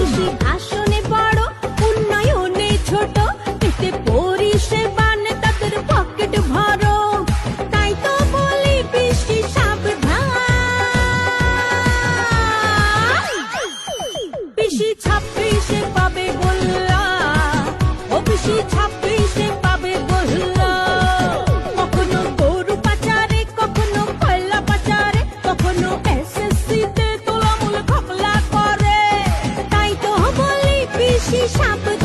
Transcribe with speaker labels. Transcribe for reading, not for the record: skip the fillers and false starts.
Speaker 1: পিসি ভাষণে বড়, উন্নয়নে ছোট, এতে পরিষেবা নেতাদের পকেট ভরো। তাই তো বলি পিসি সাবধান, পিসি 26-এ পাবে গোল্লা, ও পিসি 26-এ পাবে গোল্লা। কখনো গরু পাচারে, কখনো কয়লা পাচারে, কখনো SSC-তে তোলামূল ঘপলা করে। তাই তো বলি পিসি সাবধান।